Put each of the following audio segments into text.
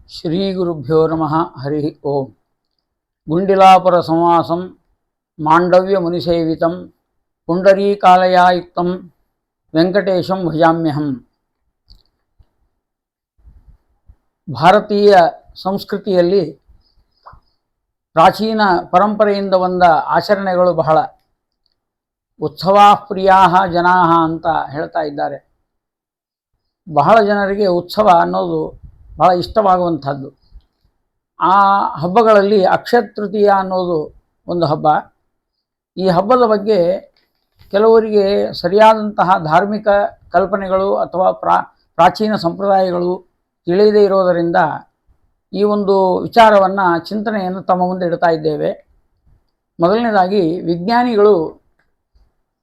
ಶ್ರೀಗುರುಭ್ಯೋ ನಮಃ ಹರಿ ಓಂ. ಗುಂಡಿಲಾಪುರ ಸಂವಾಸಂ ಮಾಂಡವ್ಯ ಮುನಿಸೇವಿತಂ ಪುಂಡರೀಕಾಲಯಾಯುಕ್ತಂ ವೆಂಕಟೇಶಂ ಭಜಾಮ್ಯಹಂ. ಭಾರತೀಯ ಸಂಸ್ಕೃತಿಯಲ್ಲಿ ಪ್ರಾಚೀನ ಪರಂಪರೆಯಿಂದ ಬಂದ ಆಚರಣೆಗಳು ಬಹಳ. ಉತ್ಸವಾ ಪ್ರಿಯಾ ಜನಾ ಅಂತ ಹೇಳ್ತಾ ಇದ್ದಾರೆ. ಬಹಳ ಜನರಿಗೆ ಉತ್ಸವ ಅನ್ನೋದು ಬಹಳ ಇಷ್ಟವಾಗುವಂಥದ್ದು. ಆ ಹಬ್ಬಗಳಲ್ಲಿ ಅಕ್ಷಯ ತೃತೀಯ ಅನ್ನೋದು ಒಂದು ಹಬ್ಬ. ಈ ಹಬ್ಬದ ಬಗ್ಗೆ ಕೆಲವರಿಗೆ ಸರಿಯಾದಂತಹ ಧಾರ್ಮಿಕ ಕಲ್ಪನೆಗಳು ಅಥವಾ ಪ್ರಾಚೀನ ಸಂಪ್ರದಾಯಗಳು ತಿಳಿಯದೇ ಇರೋದರಿಂದ ಈ ಒಂದು ವಿಚಾರವನ್ನು ಚಿಂತನೆಯನ್ನು ತಮ್ಮ ಮುಂದೆ ಇಡ್ತಾ ಇದ್ದೇವೆ. ಮೊದಲನೇದಾಗಿ, ವಿಜ್ಞಾನಿಗಳು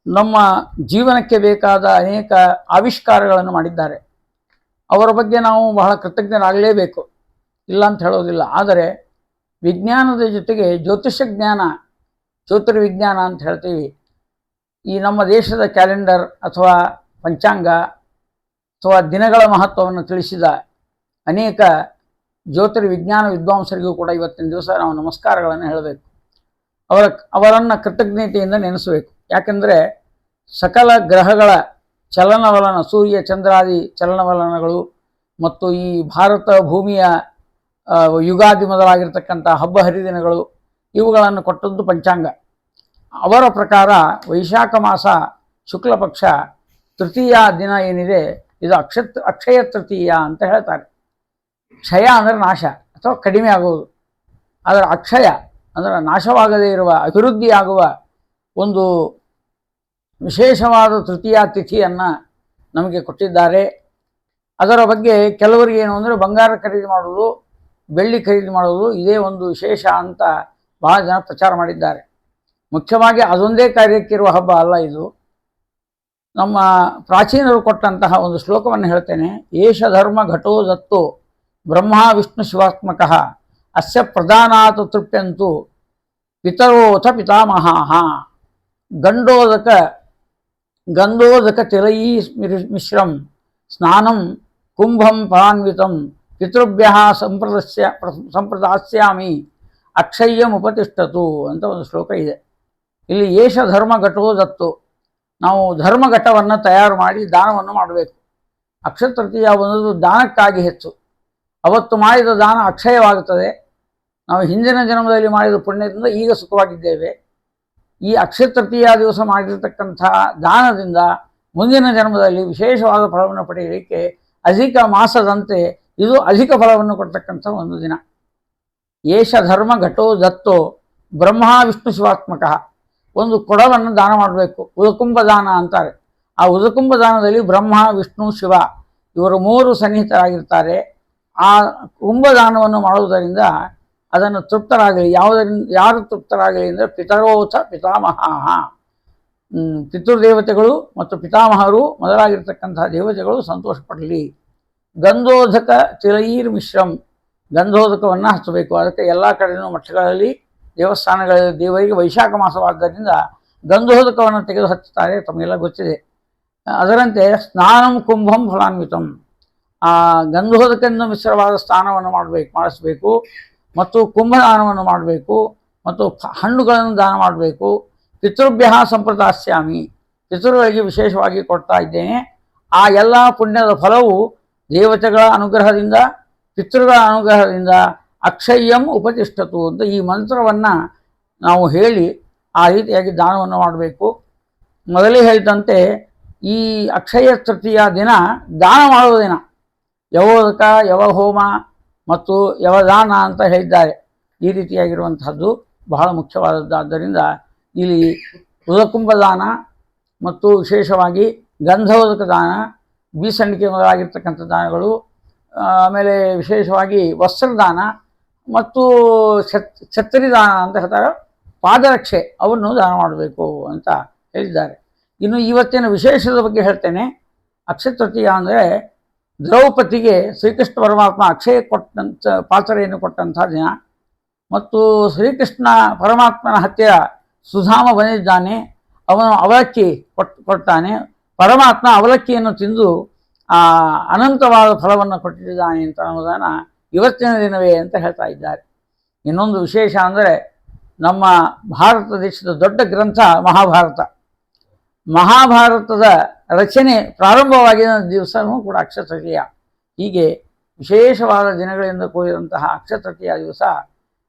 ನಮ್ಮ ಜೀವನಕ್ಕೆ ಬೇಕಾದ ಅನೇಕ ಆವಿಷ್ಕಾರಗಳನ್ನು ಮಾಡಿದ್ದಾರೆ. ಅವರ ಬಗ್ಗೆ ನಾವು ಬಹಳ ಕೃತಜ್ಞರಾಗಲೇಬೇಕು, ಇಲ್ಲ ಅಂತ ಹೇಳೋದಿಲ್ಲ. ಆದರೆ ವಿಜ್ಞಾನದ ಜೊತೆಗೆ ಜ್ಯೋತಿಷ್ಯ ಜ್ಞಾನ, ಜ್ಯೋತಿರ್ವಿಜ್ಞಾನ ಅಂತ ಹೇಳ್ತೀವಿ, ಈ ನಮ್ಮ ದೇಶದ ಕ್ಯಾಲೆಂಡರ್ ಅಥವಾ ಪಂಚಾಂಗ ಅಥವಾ ದಿನಗಳ ಮಹತ್ವವನ್ನು ತಿಳಿಸಿದ ಅನೇಕ ಜ್ಯೋತಿರ್ವಿಜ್ಞಾನ ವಿದ್ವಾಂಸರಿಗೂ ಕೂಡ ಇವತ್ತಿನ ದಿವಸ ನಾವು ನಮಸ್ಕಾರಗಳನ್ನು ಹೇಳಬೇಕು. ಅವರನ್ನು ಕೃತಜ್ಞತೆಯಿಂದ ನೆನೆಸಬೇಕು. ಯಾಕೆಂದರೆ ಸಕಲ ಗ್ರಹಗಳ ಚಲನವಲನ, ಸೂರ್ಯ ಚಂದ್ರಾದಿ ಚಲನವಲನಗಳು ಮತ್ತು ಈ ಭಾರತ ಭೂಮಿಯ ಯುಗಾದಿ ಮೊದಲಾಗಿರ್ತಕ್ಕಂಥ ಹಬ್ಬ ಹರಿದಿನಗಳು, ಇವುಗಳನ್ನು ಕೊಟ್ಟದ್ದು ಪಂಚಾಂಗ. ಅವರ ಪ್ರಕಾರ ವೈಶಾಖ ಮಾಸ ಶುಕ್ಲ ಪಕ್ಷ ತೃತೀಯ ದಿನ ಏನಿದೆ, ಇದು ಅಕ್ಷಯ ತೃತೀಯ ಅಂತ ಹೇಳ್ತಾರೆ. ಕ್ಷಯ ಅಂದರೆ ನಾಶ ಅಥವಾ ಕಡಿಮೆ ಆಗುವುದು, ಅದರ ಅಕ್ಷಯ ಅಂದರೆ ನಾಶವಾಗದೇ ಇರುವ, ಅಭಿವೃದ್ಧಿಯಾಗುವ ಒಂದು ವಿಶೇಷವಾದ ತೃತೀಯ ತಿಥಿಯನ್ನು ನಮಗೆ ಕೊಟ್ಟಿದ್ದಾರೆ. ಅದರ ಬಗ್ಗೆ ಕೆಲವರಿಗೆ ಏನು ಅಂದರೆ ಬಂಗಾರ ಖರೀದಿ ಮಾಡುವುದು, ಬೆಳ್ಳಿ ಖರೀದಿ ಮಾಡುವುದು ಇದೇ ಒಂದು ವಿಶೇಷ ಅಂತ ಬಹಳ ಜನ ಪ್ರಚಾರ ಮಾಡಿದ್ದಾರೆ. ಮುಖ್ಯವಾಗಿ ಅದೊಂದೇ ಕಾರ್ಯಕ್ಕಿರುವ ಹಬ್ಬ ಅಲ್ಲ ಇದು. ನಮ್ಮ ಪ್ರಾಚೀನರು ಕೊಟ್ಟಂತಹ ಒಂದು ಶ್ಲೋಕವನ್ನು ಹೇಳ್ತೇನೆ. ಏಷ ಧರ್ಮ ಘಟೋ ದತ್ತೋ ಬ್ರಹ್ಮ ವಿಷ್ಣು ಶಿವಾತ್ಮಕಃ ಅಸ್ಯ ಪ್ರಧಾನಾತ್ ತೃಪ್ಯಂತು ಪಿತರೋಥ ಪಿತಾಮಹಾಃ. ಗಂಧೋದಕ ತಿಲಯೀ ಮಿಶ್ರಂ ಸ್ನಾನಂ ಕುಂಭಂ ಫಲಾನ್ವಿತಂ ಪಿತೃಭ್ಯಃ ಸಂಪ್ರದಾಸ್ಯಾಮಿ ಅಕ್ಷಯ್ಯಂ ಉಪತಿಷ್ಠತು ಅಂತ ಒಂದು ಶ್ಲೋಕ ಇದೆ. ಇಲ್ಲಿ ಏಷ ಧರ್ಮಘಟೋ ದತ್ತು, ನಾವು ಧರ್ಮಘಟವನ್ನು ತಯಾರು ಮಾಡಿ ದಾನವನ್ನು ಮಾಡಬೇಕು. ಅಕ್ಷಯ ತೃತೀಯ ಒಂದು ದಾನಕ್ಕಾಗಿ ಹೆಚ್ಚು. ಅವತ್ತು ಮಾಡಿದ ದಾನ ಅಕ್ಷಯವಾಗುತ್ತದೆ. ನಾವು ಹಿಂದಿನ ಜನ್ಮದಲ್ಲಿ ಮಾಡಿದ ಪುಣ್ಯದಿಂದ ಈಗ ಸುಖವಾಗಿದ್ದೇವೆ. ಈ ಅಕ್ಷಯ ತೃತೀಯ ದಿವಸ ಮಾಡಿರ್ತಕ್ಕಂಥ ದಾನದಿಂದ ಮುಂದಿನ ಜನ್ಮದಲ್ಲಿ ವಿಶೇಷವಾದ ಫಲವನ್ನು ಪಡೆಯಲಿಕ್ಕೆ ಅಧಿಕ ಮಾಸದಂತೆ ಇದು ಅಧಿಕ ಫಲವನ್ನು ಕೊಡ್ತಕ್ಕಂಥ ಒಂದು ದಿನ. ಏಷ ಧರ್ಮ ಘಟೋ ದತ್ತೋ ಬ್ರಹ್ಮ ವಿಷ್ಣು ಶಿವಾತ್ಮಕಃ. ಒಂದು ಕೊಡವನ್ನು ದಾನ ಮಾಡಬೇಕು, ಉದಕುಂಭ ದಾನ ಅಂತಾರೆ. ಆ ಉದಕುಂಭ ದಾನದಲ್ಲಿ ಬ್ರಹ್ಮ ವಿಷ್ಣು ಶಿವ ಇವರು ಮೂರು ಸನ್ನಿಹಿತರಾಗಿರ್ತಾರೆ. ಆ ಕುಂಭದಾನವನ್ನು ಮಾಡುವುದರಿಂದ ಅದನ್ನು ತೃಪ್ತರಾಗಲಿ, ಯಾರು ತೃಪ್ತರಾಗಲಿ ಅಂದರೆ ಪಿತರೋಥ ಪಿತಾಮಹಾಃ, ಪಿತೃದೇವತೆಗಳು ಮತ್ತು ಪಿತಾಮಹರು ಮೊದಲಾಗಿರ್ತಕ್ಕಂತಹ ದೇವತೆಗಳು ಸಂತೋಷಪಡಲಿ. ಗಂಧೋದಕ ತಿಲಯೀರ್ ಮಿಶ್ರಂ, ಗಂಧೋದಕವನ್ನು ಹಚ್ಚಬೇಕು. ಅದಕ್ಕೆ ಎಲ್ಲ ಕಡೆಯೂ ಮಠಗಳಲ್ಲಿ, ದೇವಸ್ಥಾನಗಳಲ್ಲಿ ದೇವರಿಗೆ ವೈಶಾಖ ಮಾಸವಾದ್ದರಿಂದ ಗಂಧೋದಕವನ್ನು ತೆಗೆದು ಹಚ್ಚುತ್ತಾರೆ, ತಮಗೆಲ್ಲ ಗೊತ್ತಿದೆ. ಅದರಂತೆ ಸ್ನಾನಂ ಕುಂಭಂ ಫಲಾನ್ವಿತಂ, ಆ ಗಂಧೋದಕದಿಂದ ಮಿಶ್ರವಾದ ಸ್ನಾನವನ್ನು ಮಾಡಿಸಬೇಕು ಮತ್ತು ಕುಂಭದಾನವನ್ನು ಮಾಡಬೇಕು ಮತ್ತು ಹಣ್ಣುಗಳನ್ನು ದಾನ ಮಾಡಬೇಕು. ಪಿತೃಭ್ಯ ಸಂಪ್ರದಾಸ್ಯಾಮಿ, ಪಿತೃಗಳಿಗೆ ವಿಶೇಷವಾಗಿ ಕೊಡ್ತಾ ಇದ್ದೇನೆ. ಆ ಎಲ್ಲ ಪುಣ್ಯದ ಫಲವು ದೇವತೆಗಳ ಅನುಗ್ರಹದಿಂದ, ಪಿತೃಗಳ ಅನುಗ್ರಹದಿಂದ ಅಕ್ಷಯ್ಯಂ ಉಪತಿಷ್ಠತು ಅಂತ ಈ ಮಂತ್ರವನ್ನು ನಾವು ಹೇಳಿ ಆ ರೀತಿಯಾಗಿ ದಾನವನ್ನು ಮಾಡಬೇಕು. ಮೊದಲೇ ಹೇಳಿದಂತೆ ಈ ಅಕ್ಷಯ ತೃತೀಯ ದಿನ ದಾನ ಮಾಡುವ ದಿನ. ಯವೋದಕ, ಯವಹೋಮ ಮತ್ತು ಯವದಾನ ಅಂತ ಹೇಳಿದ್ದಾರೆ. ಈ ರೀತಿಯಾಗಿರುವಂಥದ್ದು ಬಹಳ ಮುಖ್ಯವಾದದ್ದಾದ್ದರಿಂದ ಇಲ್ಲಿ ಉದಕುಂಭ ದಾನ ಮತ್ತು ವಿಶೇಷವಾಗಿ ಗಂಧೋದಕ ದಾನ, ಬೀಸಣಿಕೆ ಮೊದಲಾಗಿರ್ತಕ್ಕಂಥ ದಾನಗಳು, ಆಮೇಲೆ ವಿಶೇಷವಾಗಿ ವಸ್ತ್ರದಾನ ಮತ್ತು ಛತ್ರಿ ದಾನ ಅಂತ ಹೇಳ್ತಾರೆ, ಪಾದರಕ್ಷೆ ಅವನ್ನು ದಾನ ಮಾಡಬೇಕು ಅಂತ ಹೇಳಿದ್ದಾರೆ. ಇನ್ನು ಇವತ್ತಿನ ವಿಶೇಷದ ಬಗ್ಗೆ ಹೇಳ್ತೇನೆ. ಅಕ್ಷಯ ತೃತೀಯ ಅಂದರೆ ದ್ರೌಪದಿಗೆ ಶ್ರೀಕೃಷ್ಣ ಪರಮಾತ್ಮ ಅಕ್ಷಯ ಕೊಟ್ಟಂಥ ಪಾತ್ರೆಯನ್ನು ಕೊಟ್ಟಂಥ ದಿನ. ಮತ್ತು ಶ್ರೀಕೃಷ್ಣ ಪರಮಾತ್ಮನ ಹತ್ತಿರ ಸುಧಾಮ ಬಂದಿದ್ದಾನೆ, ಅವನು ಅವಲಕ್ಕಿ ಕೊಡ್ತಾನೆ. ಪರಮಾತ್ಮ ಅವಲಕ್ಕಿಯನ್ನು ತಿಂದು ಅನಂತವಾದ ಫಲವನ್ನು ಕೊಟ್ಟಿದ್ದಾನೆ ಅಂತ ಅನ್ನೋದನ್ನು ಇವತ್ತಿನ ದಿನವೇ ಅಂತ ಹೇಳ್ತಾ ಇದ್ದಾರೆ. ಇನ್ನೊಂದು ವಿಶೇಷ ಅಂದರೆ ನಮ್ಮ ಭಾರತ ದೇಶದ ದೊಡ್ಡ ಗ್ರಂಥ ಮಹಾಭಾರತ. ಮಹಾಭಾರತದ ರಚನೆ ಪ್ರಾರಂಭವಾಗಿದ್ದ ದಿವಸವೂ ಕೂಡ ಅಕ್ಷಯ ತೃತೀಯ. ಹೀಗೆ ವಿಶೇಷವಾದ ದಿನಗಳಿಂದ ಕೂಡಿದಂತಹ ಅಕ್ಷಯ ತೃತೀಯ ದಿವಸ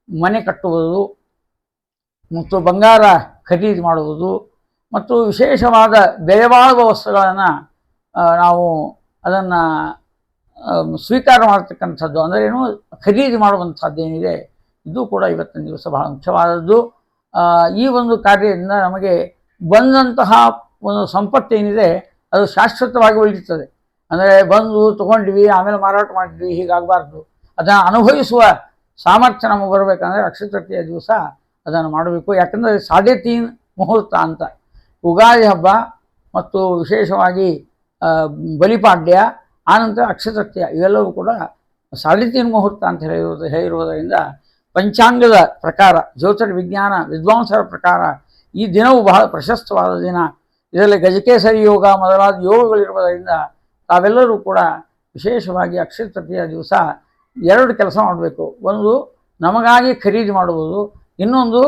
ಮನೆ ಕಟ್ಟುವುದು ಮತ್ತು ಬಂಗಾರ ಖರೀದಿ ಮಾಡುವುದು ಮತ್ತು ವಿಶೇಷವಾದ ಬೆಲೆಬಾಳುವ ವಸ್ತುಗಳನ್ನು ನಾವು ಅದನ್ನು ಸ್ವೀಕಾರ ಮಾಡತಕ್ಕಂಥದ್ದು ಅಂದರೆ ಏನು ಖರೀದಿ ಮಾಡುವಂಥದ್ದೇನಿದೆ ಇದು ಕೂಡ ಇವತ್ತಿನ ದಿವಸ ಬಹಳ ಮುಖ್ಯವಾದದ್ದು. ಈ ಒಂದು ಕಾರ್ಯದಿಂದ ನಮಗೆ ಬಂದಂತಹ ಒಂದು ಸಂಪತ್ತೇನಿದೆ ಅದು ಶಾಶ್ವತವಾಗಿ ಉಳಿಯುತ್ತದೆ. ಅಂದರೆ ಬಂದು ತೊಗೊಂಡ್ವಿ ಆಮೇಲೆ ಮಾರಾಟ ಮಾಡಿದ್ವಿ ಹೀಗಾಗಬಾರ್ದು. ಅದನ್ನು ಅನುಭವಿಸುವ ಸಾಮರ್ಥ್ಯ ನಮಗೆ ಬರಬೇಕಂದ್ರೆ ಅಕ್ಷಯ ತೃತೀಯ ದಿವಸ ಅದನ್ನು ಮಾಡಬೇಕು. ಯಾಕಂದರೆ 3.5 ಮುಹೂರ್ತ ಅಂತ ಉಗಾದಿ ಹಬ್ಬ ಮತ್ತು ವಿಶೇಷವಾಗಿ ಬಲಿಪಾಡ್ಯ ಆನಂತರ ಅಕ್ಷಯ ತೃತೀಯ ಇವೆಲ್ಲವೂ ಕೂಡ 3.5 ಮುಹೂರ್ತ ಅಂತ ಹೇಳಿರುವುದರಿಂದ ಪಂಚಾಂಗದ ಪ್ರಕಾರ ಜ್ಯೋತಿರ್ವಿಜ್ಞಾನ ವಿದ್ವಾಂಸರ ಪ್ರಕಾರ ಈ ದಿನವು ಬಹಳ ಪ್ರಶಸ್ತವಾದ ದಿನ. ಇದರಲ್ಲಿ ಗಜಕೇಸರಿ ಯೋಗ ಮೊದಲಾದ ಯೋಗಗಳಿರುವುದರಿಂದ ತಾವೆಲ್ಲರೂ ಕೂಡ ವಿಶೇಷವಾಗಿ ಅಕ್ಷಯ ತೃತೀಯ ದಿವಸ 2 ಕೆಲಸ ಮಾಡಬೇಕು. ಒಂದು ನಮಗಾಗಿ ಖರೀದಿ ಮಾಡುವುದು, ಇನ್ನೊಂದು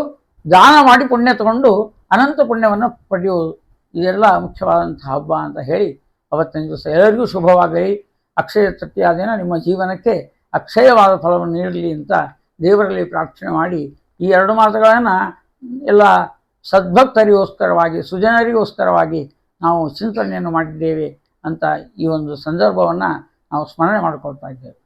ದಾನ ಮಾಡಿ ಪುಣ್ಯ ತಗೊಂಡು ಅನಂತ ಪುಣ್ಯವನ್ನು ಪಡೆಯುವುದು. ಇದೆಲ್ಲ ಮುಖ್ಯವಾದಂಥ ಹಬ್ಬ ಅಂತ ಹೇಳಿ ಅವತ್ತಿನ ದಿವಸ ಎಲ್ಲರಿಗೂ ಶುಭವಾಗಲಿ. ಅಕ್ಷಯ ತೃತೀಯ ದಿನ ನಿಮ್ಮ ಜೀವನಕ್ಕೆ ಅಕ್ಷಯವಾದ ಫಲವನ್ನು ನೀಡಲಿ ಅಂತ ದೇವರಲ್ಲಿ ಪ್ರಾರ್ಥನೆ ಮಾಡಿ ಈ 2 ಮಾತುಗಳನ್ನು ಎಲ್ಲ ಸದ್ಭಕ್ತರಿಗೋಸ್ಕರವಾಗಿ ಸುಜನರಿಗೋಸ್ಕರವಾಗಿ ನಾವು ಚಿಂತನೆಯನ್ನು ಮಾಡಿದ್ದೇವೆ ಅಂತ ಈ ಒಂದು ಸಂದರ್ಭವನ್ನು ನಾವು ಸ್ಮರಣೆ ಮಾಡಿಕೊಳ್ತಾ ಇದ್ದೇವೆ.